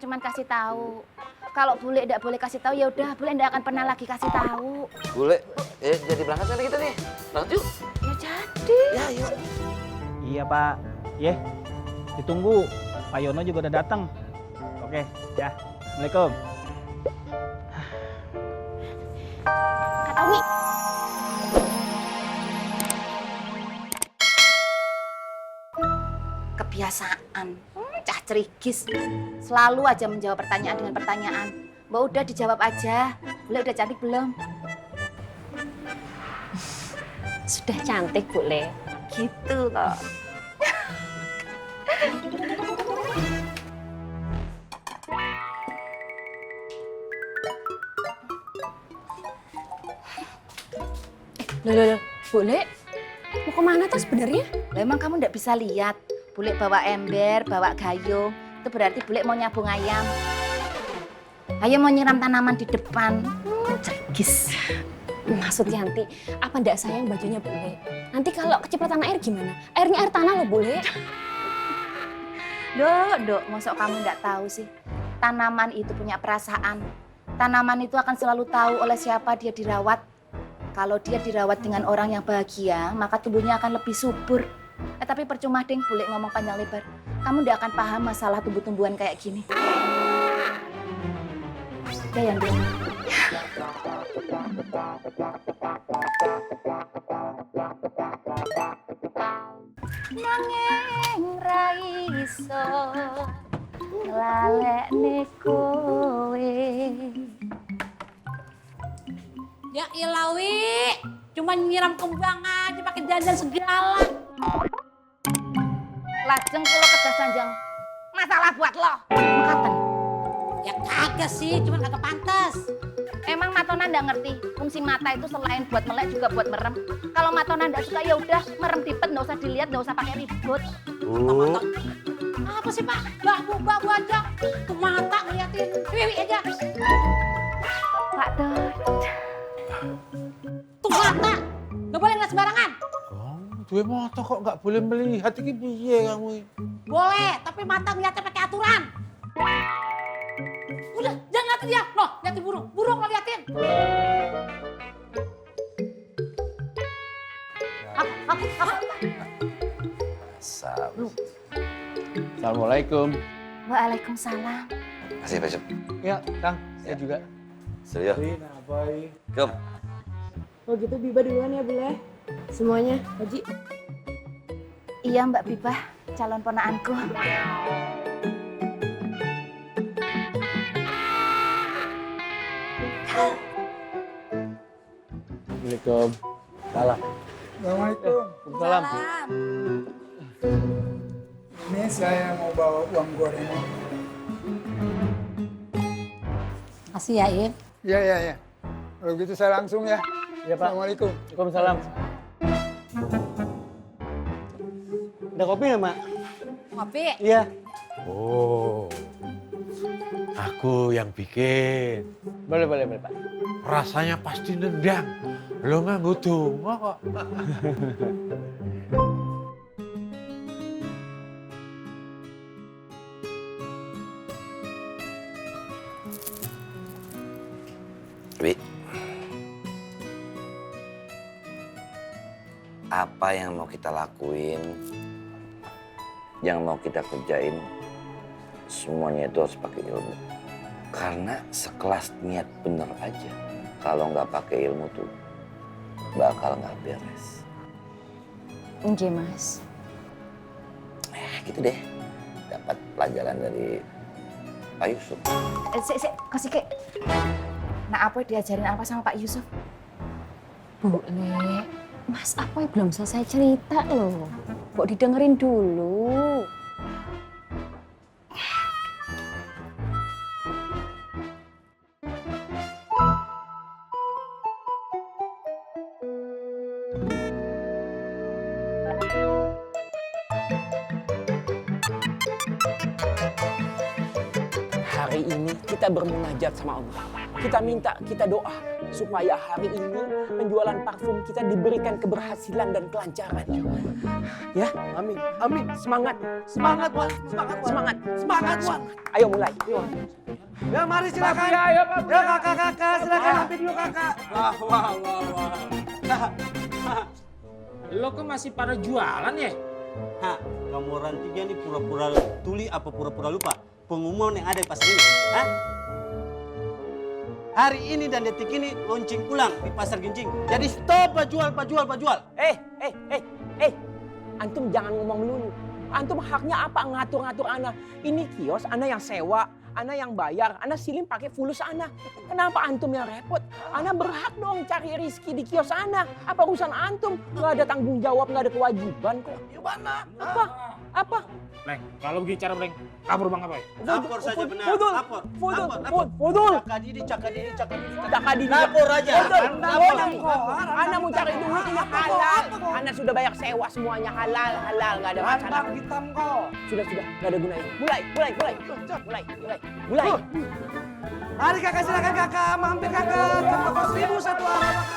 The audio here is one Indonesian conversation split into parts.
cuman kasih tahu. Kalau bule enggak boleh kasih tahu, ya udah bule enggak akan pernah lagi kasih tahu. Bule, jadi berangkat kali kita nih. Berangkat yuk. Ya jadi. Ya, yuk. Iya Pak, ditunggu. Pak Yono juga udah datang. Oke, ya. Assalamualaikum. Kata Wi. Kebiasaan, cah cerigis. Selalu aja menjawab pertanyaan dengan pertanyaan. Mbak udah dijawab aja. Bule udah cantik belum? Sudah cantik, Bule. Gitu loh. Loh, Bule, mau kemana tuh sebenarnya? Lah emang kamu ndak bisa lihat? Bule bawa ember, bawa gayung. Itu berarti bule mau nyabung ayam. Ayo mau nyiram tanaman di depan. Cerigis. Maksud Yanti, apa ndak sayang bajunya Bule? Nanti kalau kecepatan air gimana? Airnya air tanah loh, Bule. Dok, masa kamu nggak tahu sih? Tanaman itu punya perasaan. Tanaman itu akan selalu tahu oleh siapa dia dirawat. Kalau dia dirawat dengan orang yang bahagia, maka tubuhnya akan lebih subur. Tapi percuma ding bule ngomong panjang lebar. Kamu nggak akan paham masalah tumbuh-tumbuhan kayak gini. Udah ya, Dok. Nanging raiso lalekne kowe. Ya ilawi, cuma nyiram kembang aja pakai dandan segala. Lajeng kula kedah sanjang masalah buat lo. Mekaten. Ya kagak sih, cuma kagak pantas. Emang Matona ndak ngerti fungsi mata itu selain buat melek juga buat merem. Kalau Matona ndak suka ya udah merem dipet, nggak usah dilihat, nggak usah pakai ribut. Mata-mata. Apa sih Pak? Babu aja. Tuh mata ngeliatin. Wiwi aja. Pak Dod. Tuh mata. Nggak boleh ngeliat sembarangan. Oh, duwe motor kok nggak boleh melihat iki piye kamu? Boleh, tapi mata ngeliatnya pakai aturan. Udah, jangan ngeliatin dia. Loh, liatin burung. Burung lo liatin. Apa? Assalamualaikum. Waalaikumsalam. Kasih Pak Yusuf. Ya, Kang, saya juga. Serius. Nah, baik. Kom. Kalau gitu Biba duluan ya, Bule. Semuanya, Haji. Iya Mbak Bibah, calon ponaanku. Assalamualaikum. Salam. Assalamualaikum. Salam. Ini saya mau bawa uang gorengan. Kasih ya, Im. Iya. Kalau gitu saya langsung ya. Iya, Pak. Assalamualaikum. Waalaikumsalam. Ada kopi nggak, Mak? Kopi. Iya. Oh, aku yang bikin. Boleh, Pak. Rasanya pasti nendang. Lo nggak butuh kok. Wi. Apa yang mau kita lakuin, yang mau kita kerjain, semuanya itu harus pakai ilmu. Karena sekelas niat bener aja, kalau nggak pakai ilmu tuh bakal nggak beres. Oke, Mas. Gitu deh, dapat pelajaran dari Pak Yusuf. Kasih ke. Nah, apa diajarin apa sama Pak Yusuf? Bule, Mas Apoy belum selesai cerita loh. Kok didengerin dulu. Hari ini kita bermunajat sama Allah. Kita minta, kita doa. supaya hari ini penjualan parfum kita diberikan keberhasilan dan kelancaran. Ya, Amin. Amin. semangat, Semangat, Wan. Semangat, Wan. semangat. Semangat, Wan. Ayo mulai. Ya, mari silakan. Ya, kakak-kakak, silakan ambil dulu kakak. Wah. Lo kok masih pada jualan ya? Hah, kamu orang tiga nih pura-pura tuli apa pura-pura lupa pengumuman yang ada di pasar ini? Hah? Hari ini dan detik ini launching ulang di pasar Gincing. Jadi stop Pak jual. Antum jangan ngomong melulu. Antum haknya apa ngatur-ngatur ana? Ini kios ana yang sewa, ana yang bayar, ana silim pakai fulus ana. Kenapa antum yang repot? Ana berhak dong cari rezeki di kios ana. Apa urusan antum? Nggak ada tanggung jawab, nggak ada kewajiban kok. Gimana? Apa? Leng, kalau begini cara Leng, kabur Bang Apoy. Lapor saja benar. Fudul, Lapor. Fudul. Cakadidi. Cakadidi. Lapor aja. Ana mau cari duit ini halal. Ana sudah bayar sewa semuanya halal, nggak ada masalah. Hitam kok. Sudah, nggak ada gunanya. Mulai. Mari kakak, silakan kakak. Mampir kakak ke toko 1001 alamat.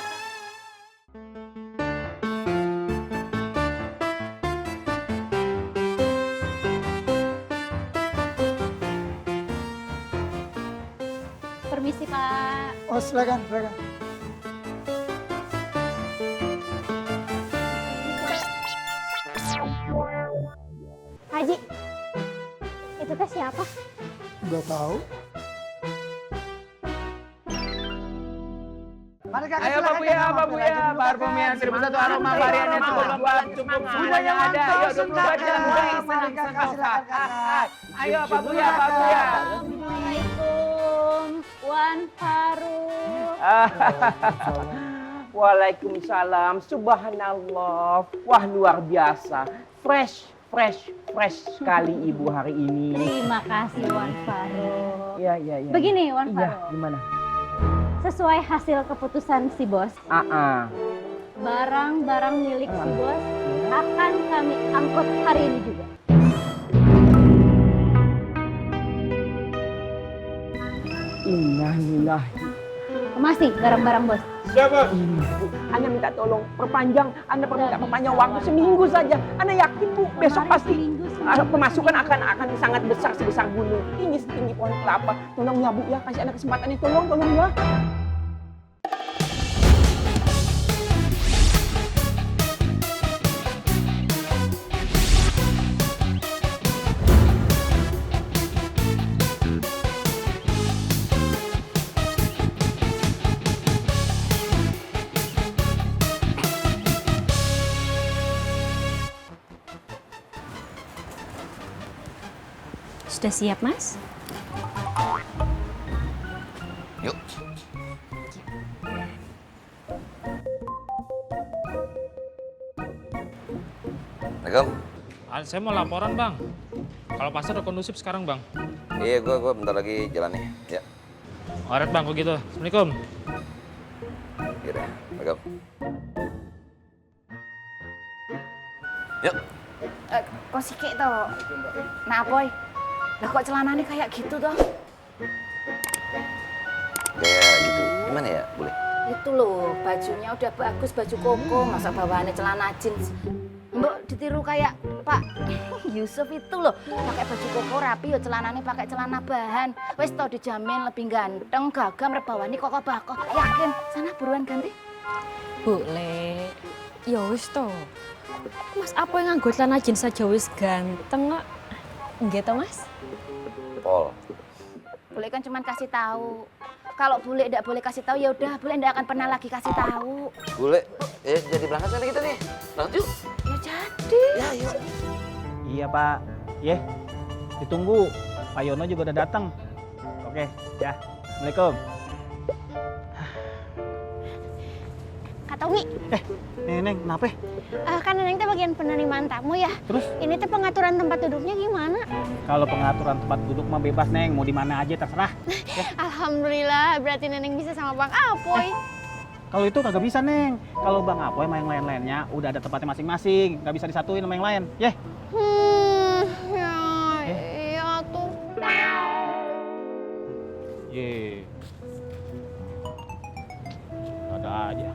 Permisi Pak. Oh, silakan. Haji, itu teh siapa? Udah tahu. Mari kakak, Ayo silakan, Pak Buya, parfum yang 1001 aroma variannya cukup lengkap, cukup semuanya ada. Ayo 24 jam, guys, senang. Ayo Pak Buya. Assalamualaikum, Wan Farouk. Waalaikumsalam. Subhanallah. Wah, luar biasa. Fresh sekali Ibu hari ini. Terima kasih Wan Farouk. Iya. Begini Wan Iya, Farouk, gimana? sesuai hasil keputusan si bos, barang-barang milik si bos akan kami angkut hari ini juga. Innalillahi. Masih barang-barang bos. Anda minta tolong perpanjang waktu seminggu saja. Anda yakin Bu, besok pasti pemasukan akan sangat besar sebesar gunung. Ini setinggi pohon kelapa. Tolong ya Bu ya, kasih Anda kesempatan ini. Tolong ya. Sudah siap Mas? Yuk. Assalamualaikum. Saya mau laporan Bang. Kalau pasar udah kondusif sekarang Bang. Iya, gua bentar lagi jalan nih. Ya. Alright Bang, kok gitu. Assalamualaikum. Yaudah, Assalamualaikum. Yuk. Kok sikik toh? Nah, Boy. Lah kok celananya kayak gitu toh? Kayak gitu. Gimana ya, boleh? Itu loh, bajunya udah bagus, baju koko, masa bawaannya celana jeans. Mbok ditiru kayak Pak Yusuf itu loh, pakai baju koko rapi, yo celananya pakai celana bahan. Wes tau dijamin lebih ganteng, gagam, rebawani koko bako. Yakin? Sana buruan ganti. Boleh. Ya wis to. Mas apa yang nganggo celana jeans saja wis ganteng kok. Nggih to, Mas? Pol. Bule kan cuma kasih tahu. Kalau bule tidak boleh kasih tahu ya udah, bule tidak akan pernah lagi kasih tahu. Bule, jadi berangkat kali kita nih. Berangkat yuk. Ya jadi. Ya, yuk. Iya Pak, ditunggu. Pak Yono juga udah datang. Oke, ya. Assalamualaikum. Kata Wi, Neng, kenapa? kan Neneng teh bagian penerimaan tamu ya. Terus? Ini teh pengaturan tempat duduknya gimana? Kalau pengaturan tempat duduk mah bebas Neng, mau di mana aja terserah. Alhamdulillah, berarti Neneng bisa sama Bang Apoy. Kalau itu kagak bisa Neng. Kalau Bang Apoy sama yang lain-lainnya udah ada tempatnya masing-masing, nggak bisa disatuin sama yang lain. Iya tuh. aja.